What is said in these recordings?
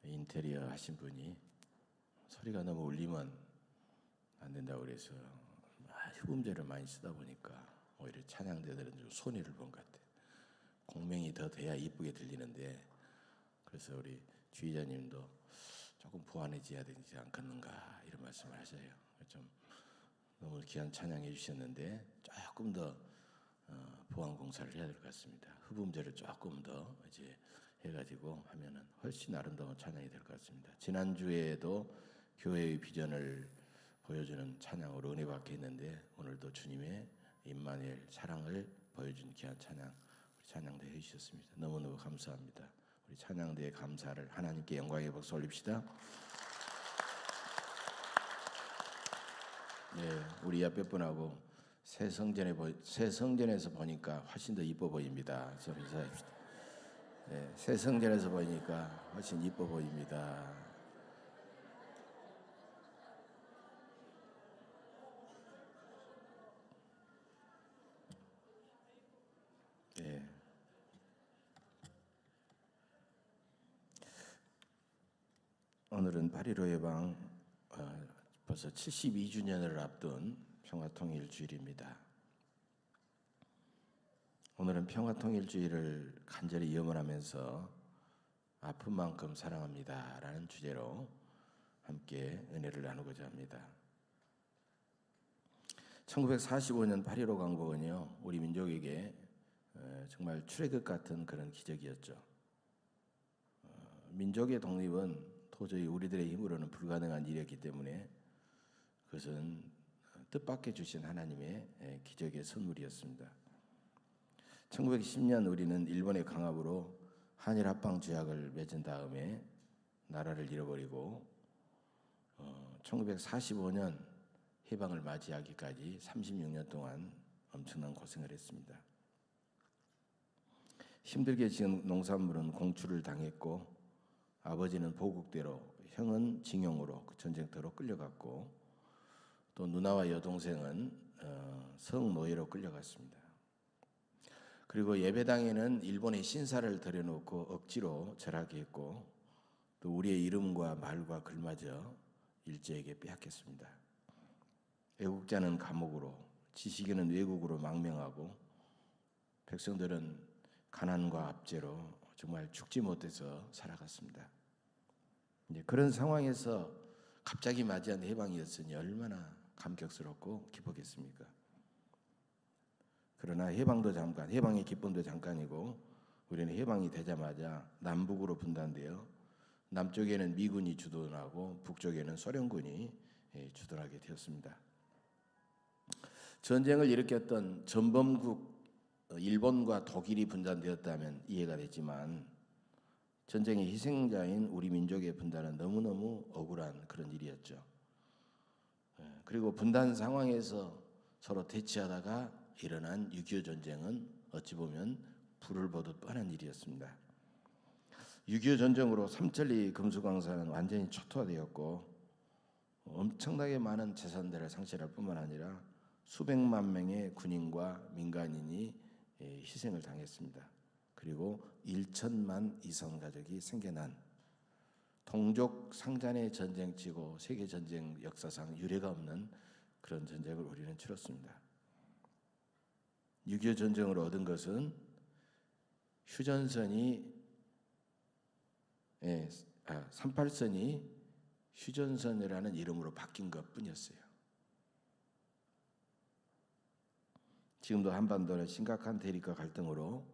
인테리어 하신 분이 소리가 너무 울리면 안 된다고 그래서 흡음재를 많이 쓰다 보니까 오히려 찬양대들은 좀 손해를 본 것 같아요. 공명이 더 돼야 이쁘게 들리는데, 그래서 우리 주의자님도 조금 보완해져야 되지 않겠는가 이런 말씀을 하셔요. 좀 너무 귀한 찬양해 주셨는데 조금 더 보완 공사를 해야 될 것 같습니다. 흡음재를 조금 더 이제 해가지고 하면은 훨씬 아름다운 찬양이 될 것 같습니다. 지난주에도 교회의 비전을 보여주는 찬양으로 은혜 받게 했는데, 오늘도 주님의 임마누엘 사랑을 보여준 귀한 찬양 우리 찬양대 해주셨습니다. 너무너무 감사합니다. 우리 찬양대의 감사를 하나님께 영광의 박수 올립시다. 네, 우리 옆에 분하고 새 성전에서 보니까 훨씬 더 이뻐 보입니다. 좀 인사합시다. 네, 새 성전에서 보니까 훨씬 이뻐 보입니다. 네. 오늘은 8.15 해방 벌써 72주년을 앞둔 평화통일주일입니다. 오늘은 평화통일주의를 간절히 염원하면서 아픈 만큼 사랑합니다 라는 주제로 함께 은혜를 나누고자 합니다. 1945년 8.15 광복은요, 우리 민족에게 정말 출애굽 같은 그런 기적이었죠. 민족의 독립은 도저히 우리들의 힘으로는 불가능한 일이었기 때문에 그것은 뜻밖의 주신 하나님의 기적의 선물이었습니다. 1910년 우리는 일본의 강압으로 한일 합방 조약을 맺은 다음에 나라를 잃어버리고 1945년 해방을 맞이하기까지 36년 동안 엄청난 고생을 했습니다. 힘들게 지은 농산물은 공출을 당했고, 아버지는 보국대로, 형은 징용으로 그 전쟁터로 끌려갔고, 또 누나와 여동생은 성노예로 끌려갔습니다. 그리고 예배당에는 일본의 신사를 들여놓고 억지로 절하게 했고, 또 우리의 이름과 말과 글마저 일제에게 빼앗겼습니다. 애국자는 감옥으로, 지식인은 외국으로 망명하고, 백성들은 가난과 압제로 정말 죽지 못해서 살아갔습니다. 이제 그런 상황에서 갑자기 맞이한 해방이었으니 얼마나 감격스럽고 기쁘겠습니까? 그러나 해방도 잠깐, 해방의 기쁨도 잠깐이고, 우리는 해방이 되자마자 남북으로 분단되어 남쪽에는 미군이 주둔하고 북쪽에는 소련군이 주둔하게 되었습니다. 전쟁을 일으켰던 전범국 일본과 독일이 분단되었다면 이해가 됐지만, 전쟁의 희생자인 우리 민족의 분단은 너무너무 억울한 그런 일이었죠. 그리고 분단 상황에서 서로 대치하다가 일어난 6.25 전쟁은 어찌 보면 불을 보듯 뻔한 일이었습니다. 6.25 전쟁으로 삼천리 금수강산은 완전히 초토화되었고, 엄청나게 많은 재산들을 상실할 뿐만 아니라 수백만 명의 군인과 민간인이 희생을 당했습니다. 그리고 1천만 이상 가족이 생겨난 동족 상잔의 전쟁치고 세계전쟁 역사상 유례가 없는 그런 전쟁을 우리는 치렀습니다. 6.25 전쟁으로 얻은 것은 휴전선이 38선이 휴전선이라는 이름으로 바뀐 것뿐이었어요. 지금도 한반도는 심각한 대립과 갈등으로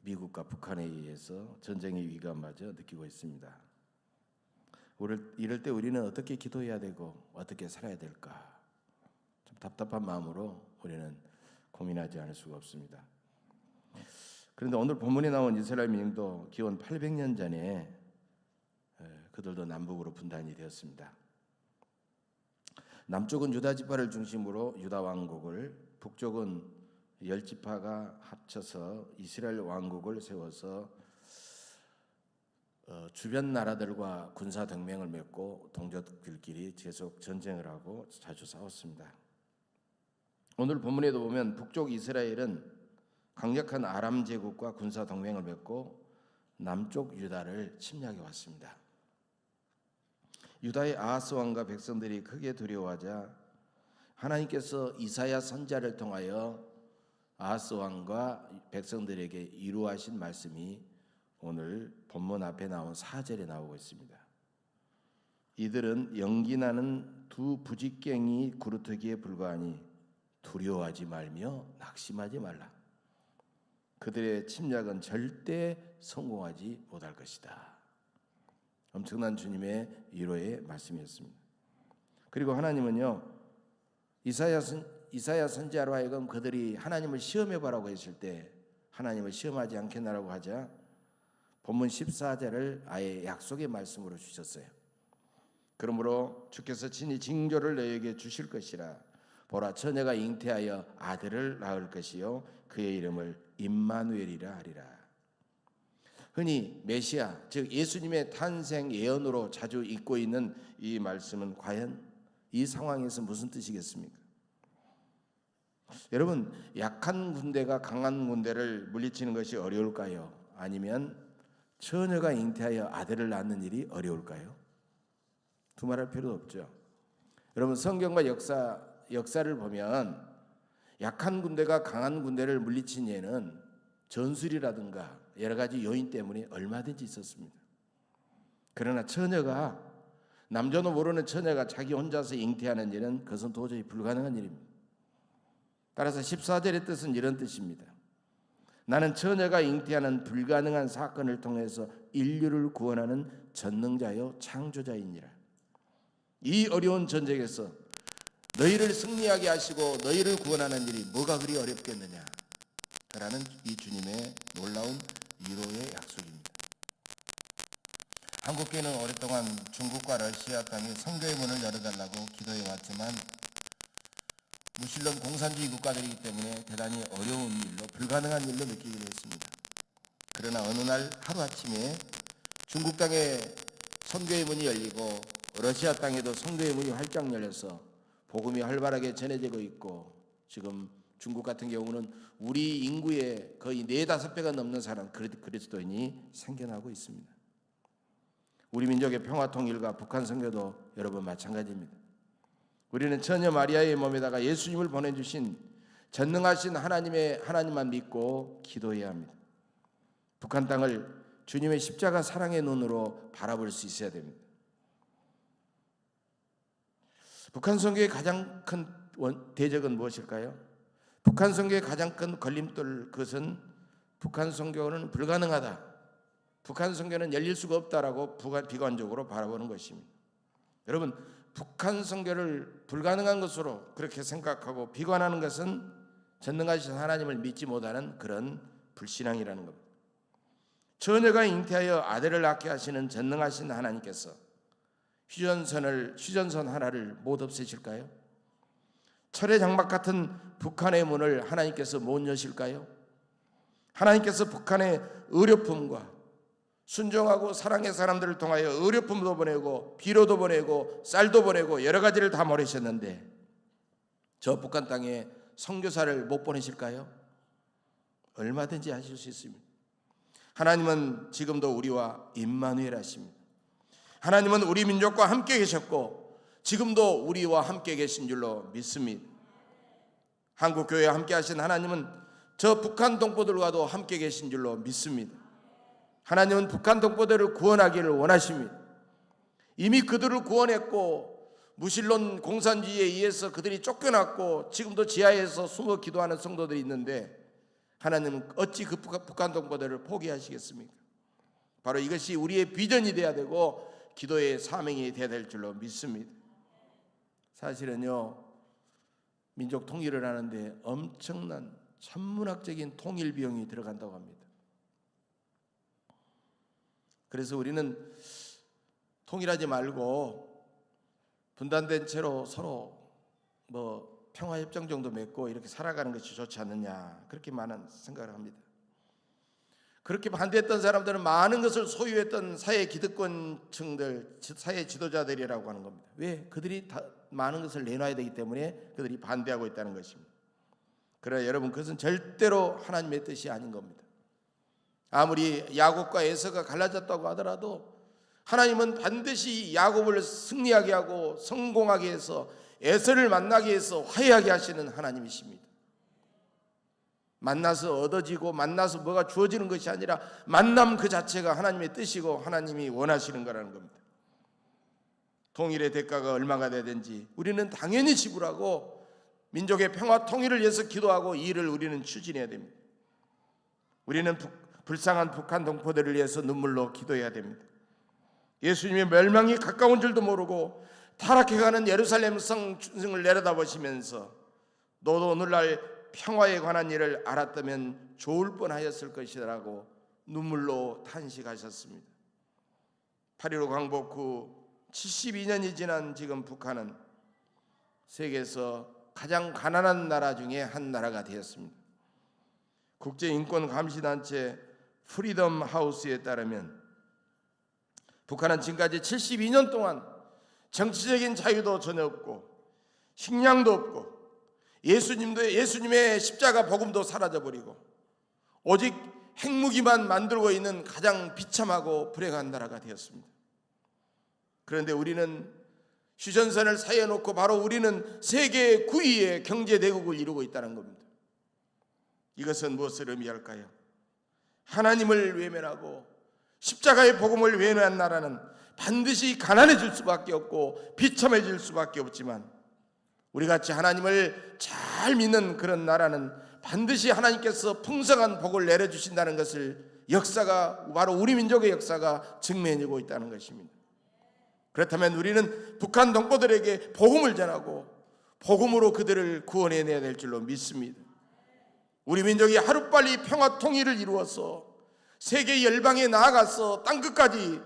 미국과 북한에 의해서 전쟁의 위기감마저 느끼고 있습니다. 이럴 때 우리는 어떻게 기도해야 되고 어떻게 살아야 될까? 좀 답답한 마음으로 우리는 고민하지 않을 수가 없습니다. 그런데 오늘 본문에 나온 이스라엘 민족도 기원 800년 전에 그들도 남북으로 분단이 되었습니다. 남쪽은 유다 지파를 중심으로 유다 왕국을, 북쪽은 10지파가 합쳐서 이스라엘 왕국을 세워서 주변 나라들과 군사 동맹을 맺고 동족들끼리 계속 전쟁을 하고 자주 싸웠습니다. 오늘 본문에도 보면 북쪽 이스라엘은 강력한 아람 제국과 군사 동맹을 맺고 남쪽 유다를 침략해 왔습니다. 유다의 아하스 왕과 백성들이 크게 두려워하자 하나님께서 이사야 선지자를 통하여 아하스 왕과 백성들에게 이루하신 말씀이 오늘 본문 앞에 나온 4절에 나오고 있습니다. 이들은 연기나는 두 부직갱이 구루터기에 불과하니 두려워하지 말며 낙심하지 말라. 그들의 침략은 절대 성공하지 못할 것이다. 엄청난 주님의 위로의 말씀이었습니다. 그리고 하나님은요, 이사야 선지자로 하여금 그들이 하나님을 시험해보라고 했을 때 하나님을 시험하지 않겠나라고 하자 본문 14절을 아예 약속의 말씀으로 주셨어요. 그러므로 주께서 친히 징조를 너에게 주실 것이라. 보라, 처녀가 잉태하여 아들을 낳을 것이요 그의 이름을 임마누엘이라 하리라. 흔히 메시아, 즉 예수님의 탄생 예언으로 자주 읽고 있는 이 말씀은 과연 이 상황에서 무슨 뜻이겠습니까? 여러분, 약한 군대가 강한 군대를 물리치는 것이 어려울까요? 아니면 처녀가 잉태하여 아들을 낳는 일이 어려울까요? 두말할 필요 없죠. 여러분, 성경과 역사를 보면 약한 군대가 강한 군대를 물리친 예는 전술이라든가 여러 가지 요인 때문에 얼마든지 있었습니다. 그러나 처녀가, 남자도 모르는 처녀가 자기 혼자서 잉태하는 일은 그것은 도저히 불가능한 일입니다. 따라서 14절의 뜻은 이런 뜻입니다. 나는 처녀가 잉태하는 불가능한 사건을 통해서 인류를 구원하는 전능자요 창조자이니라. 이 어려운 전쟁에서 너희를 승리하게 하시고 너희를 구원하는 일이 뭐가 그리 어렵겠느냐 라는 이 주님의 놀라운 위로의 약속입니다. 한국교회는 오랫동안 중국과 러시아 땅에 선교의 문을 열어달라고 기도해 왔지만 무신론 공산주의 국가들이기 때문에 대단히 어려운 일로, 불가능한 일로 느끼기도 했습니다. 그러나 어느 날 하루아침에 중국 땅에 선교의 문이 열리고 러시아 땅에도 선교의 문이 활짝 열려서 복음이 활발하게 전해지고 있고, 지금 중국 같은 경우는 우리 인구의 거의 4-5배가 넘는 사람 그리스도인이 생겨나고 있습니다. 우리 민족의 평화 통일과 북한 선교도 여러분 마찬가지입니다. 우리는 처녀 마리아의 몸에다가 예수님을 보내주신 전능하신 하나님만 믿고 기도해야 합니다. 북한 땅을 주님의 십자가 사랑의 눈으로 바라볼 수 있어야 됩니다. 북한 선교의 가장 큰 대적은 무엇일까요? 북한 선교의 가장 큰 걸림돌, 그것은 북한 선교는 불가능하다, 북한 선교는 열릴 수가 없다라고 비관적으로 바라보는 것입니다. 여러분, 북한 선교를 불가능한 것으로 그렇게 생각하고 비관하는 것은 전능하신 하나님을 믿지 못하는 그런 불신앙이라는 겁니다. 처녀가 잉태하여 아들을 낳게 하시는 전능하신 하나님께서 휴전선 하나를 못 없애실까요? 철의 장막 같은 북한의 문을 하나님께서 못 여실까요? 하나님께서 북한의 의료품과 순종하고 사랑의 사람들을 통하여 의료품도 보내고 비료도 보내고 쌀도 보내고 여러 가지를 다 보내셨는데 저 북한 땅에 선교사를 못 보내실까요? 얼마든지 하실 수 있습니다. 하나님은 지금도 우리와 임마누엘 하십니다. 하나님은 우리 민족과 함께 계셨고 지금도 우리와 함께 계신 줄로 믿습니다. 한국교회와 함께 하신 하나님은 저 북한 동포들과도 함께 계신 줄로 믿습니다. 하나님은 북한 동포들을 구원하기를 원하십니다. 이미 그들을 구원했고 무신론 공산주의에 의해서 그들이 쫓겨났고 지금도 지하에서 숨어 기도하는 성도들이 있는데 하나님은 어찌 그 북한 동포들을 포기하시겠습니까? 바로 이것이 우리의 비전이 되어야 되고 기도의 사명이 되어야 될 줄로 믿습니다. 사실은요, 민족 통일을 하는데 엄청난 천문학적인 통일 비용이 들어간다고 합니다. 그래서 우리는 통일하지 말고 분단된 채로 서로 평화협정 정도 맺고 이렇게 살아가는 것이 좋지 않느냐, 그렇게 많은 생각을 합니다. 그렇게 반대했던 사람들은 많은 것을 소유했던 사회 기득권층들, 사회 지도자들이라고 하는 겁니다. 왜? 그들이 다 많은 것을 내놔야 되기 때문에 그들이 반대하고 있다는 것입니다. 그러나 여러분, 그것은 절대로 하나님의 뜻이 아닌 겁니다. 아무리 야곱과 에서가 갈라졌다고 하더라도 하나님은 반드시 야곱을 승리하게 하고 성공하게 해서 에서를 만나게 해서 화해하게 하시는 하나님이십니다. 만나서 얻어지고 만나서 뭐가 주어지는 것이 아니라 만남 그 자체가 하나님의 뜻이고 하나님이 원하시는 거라는 겁니다. 통일의 대가가 얼마가 되든지 우리는 당연히 지불하고 민족의 평화 통일을 위해서 기도하고 이 일을 우리는 추진해야 됩니다. 우리는 불쌍한 북한 동포들을 위해서 눈물로 기도해야 됩니다. 예수님의 멸망이 가까운 줄도 모르고 타락해가는 예루살렘 성을 내려다보시면서 너도 오늘날 평화에 관한 일을 알았다면 좋을 뻔하였을 것이라고 눈물로 탄식하셨습니다. 8.15 광복 후 72년이 지난 지금 북한은 세계에서 가장 가난한 나라 중에 한 나라가 되었습니다. 국제인권감시단체 프리덤 하우스에 따르면 북한은 지금까지 72년 동안 정치적인 자유도 전혀 없고 식량도 없고 예수님의 십자가 복음도 사라져버리고 오직 핵무기만 만들고 있는 가장 비참하고 불행한 나라가 되었습니다. 그런데 우리는 휴전선을 사이에 놓고 바로 우리는 세계 9위의 경제대국을 이루고 있다는 겁니다. 이것은 무엇을 의미할까요? 하나님을 외면하고 십자가의 복음을 외면한 나라는 반드시 가난해질 수밖에 없고 비참해질 수밖에 없지만 우리같이 하나님을 잘 믿는 그런 나라는 반드시 하나님께서 풍성한 복을 내려주신다는 것을 역사가 바로 우리 민족의 역사가 증명해주고 있다는 것입니다. 그렇다면 우리는 북한 동포들에게 복음을 전하고 복음으로 그들을 구원해내야 될 줄로 믿습니다. 우리 민족이 하루빨리 평화 통일을 이루어서 세계 열방에 나아가서 땅끝까지